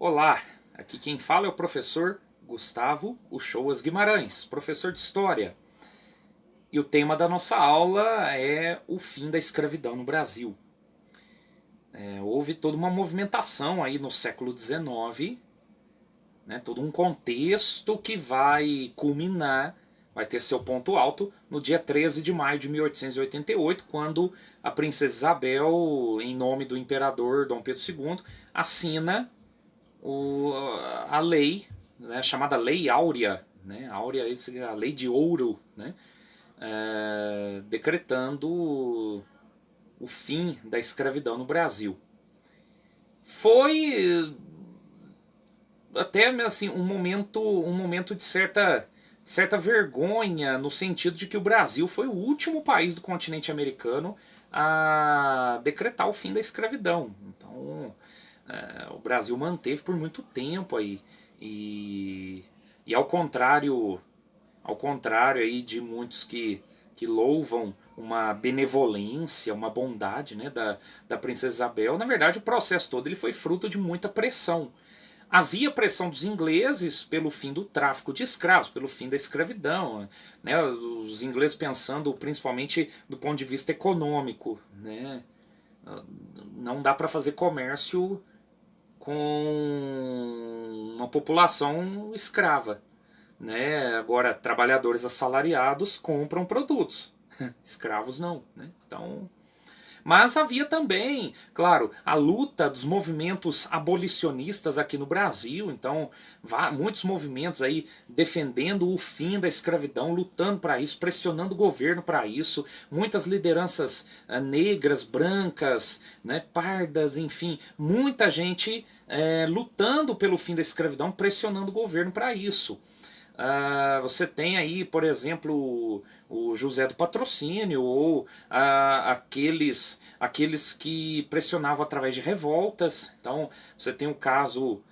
Olá, aqui quem fala é o professor Gustavo Uchoas Guimarães, professor de História. E o tema da nossa aula é o fim da escravidão no Brasil. Houve toda uma movimentação aí no século XIX, né, todo um contexto que vai culminar, vai ter seu ponto alto no dia 13 de maio de 1888, quando a princesa Isabel, em nome do imperador Dom Pedro II, assina o, a lei, né, chamada Lei Áurea, né, Áurea é a lei de ouro, né, decretando o fim da escravidão no Brasil. Foi até assim um momento de certa vergonha, no sentido de que o Brasil foi o último país do continente americano a decretar o fim da escravidão. Então, o Brasil manteve por muito tempo aí. E ao contrário aí de muitos que louvam uma benevolência, uma bondade, né, da princesa Isabel, na verdade o processo todo ele foi fruto de muita pressão. Havia pressão dos ingleses pelo fim do tráfico de escravos, pelo fim da escravidão, né? Os ingleses pensando principalmente do ponto de vista econômico, né? Não dá para fazer comércio com uma população escrava, né? Agora, trabalhadores assalariados compram produtos, escravos não, né? Então, mas havia também, claro, a luta dos movimentos abolicionistas aqui no Brasil. Então, muitos movimentos aí defendendo o fim da escravidão, lutando para isso, pressionando o governo para isso. Muitas lideranças negras, brancas, né, pardas, enfim, muita gente lutando pelo fim da escravidão, pressionando o governo para isso. Você tem aí, por exemplo, o José do Patrocínio, ou aqueles que pressionavam através de revoltas. Então você tem um caso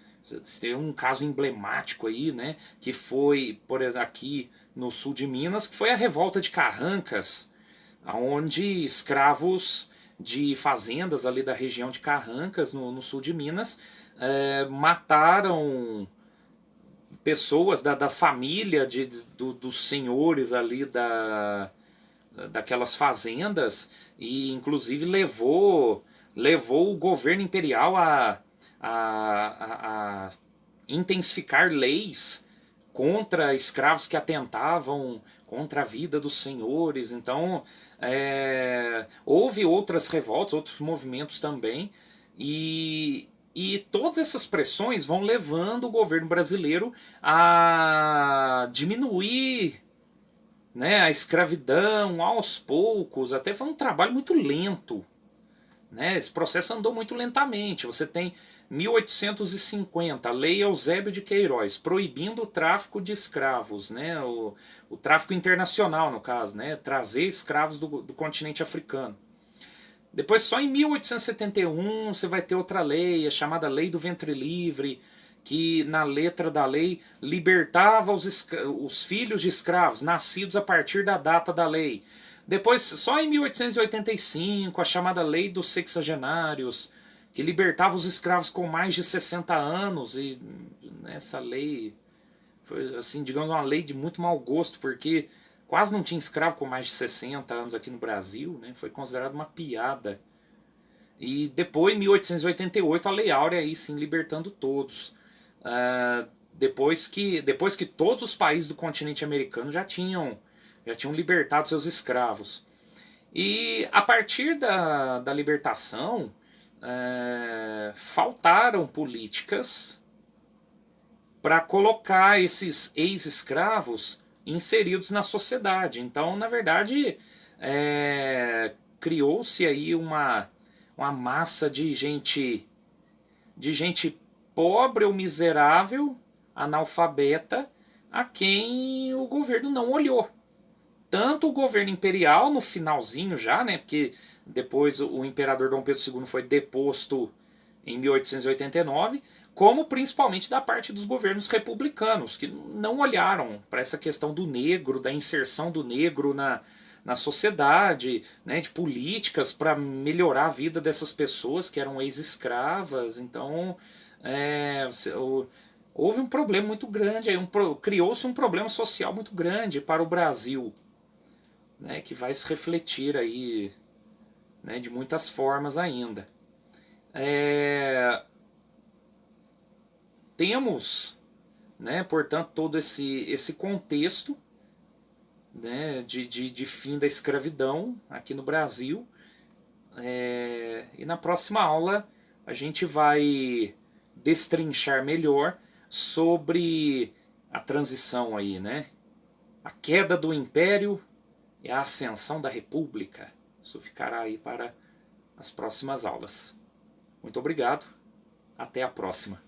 emblemático aí, né, que foi, por exemplo, aqui no sul de Minas, que foi a revolta de Carrancas, onde escravos de fazendas ali da região de Carrancas, no sul de Minas, mataram pessoas da família dos senhores ali daquelas fazendas, e inclusive levou o governo imperial a intensificar leis contra escravos que atentavam contra a vida dos senhores. Então, houve outras revoltas, outros movimentos também, e todas essas pressões vão levando o governo brasileiro a diminuir, né, a escravidão aos poucos. Até foi um trabalho muito lento, né? Esse processo andou muito lentamente. Você tem 1850, a Lei Eusébio de Queiroz, proibindo o tráfico de escravos, né? O tráfico internacional, no caso, né? Trazer escravos do continente africano. Depois, só em 1871, você vai ter outra lei, a chamada Lei do Ventre Livre, que na letra da lei libertava os filhos de escravos nascidos a partir da data da lei. Depois, só em 1885, a chamada Lei dos Sexagenários, que libertava os escravos com mais de 60 anos. E essa lei foi, assim, digamos, uma lei de muito mau gosto, porque quase não tinha escravo com mais de 60 anos aqui no Brasil, né? Foi considerado uma piada. E depois, em 1888, a Lei Áurea, aí sim, libertando todos. Depois que todos os países do continente americano já tinham libertado seus escravos. E a partir da libertação, faltaram políticas para colocar esses ex-escravos inseridos na sociedade. Então, na verdade, criou-se aí uma massa de gente pobre ou miserável, analfabeta, a quem o governo não olhou. Tanto o governo imperial, no finalzinho já, né, porque depois o imperador Dom Pedro II foi deposto em 1889, como principalmente da parte dos governos republicanos, que não olharam para essa questão do negro, da inserção do negro na sociedade, né, de políticas para melhorar a vida dessas pessoas que eram ex-escravas. Então, houve um problema muito grande, criou-se um problema social muito grande para o Brasil, né, que vai se refletir aí, né, de muitas formas ainda. Temos, né, portanto, todo esse contexto, né, de fim da escravidão aqui no Brasil. E na próxima aula a gente vai destrinchar melhor sobre a transição aí, né? A queda do Império e a ascensão da República. Isso ficará aí para as próximas aulas. Muito obrigado. Até a próxima.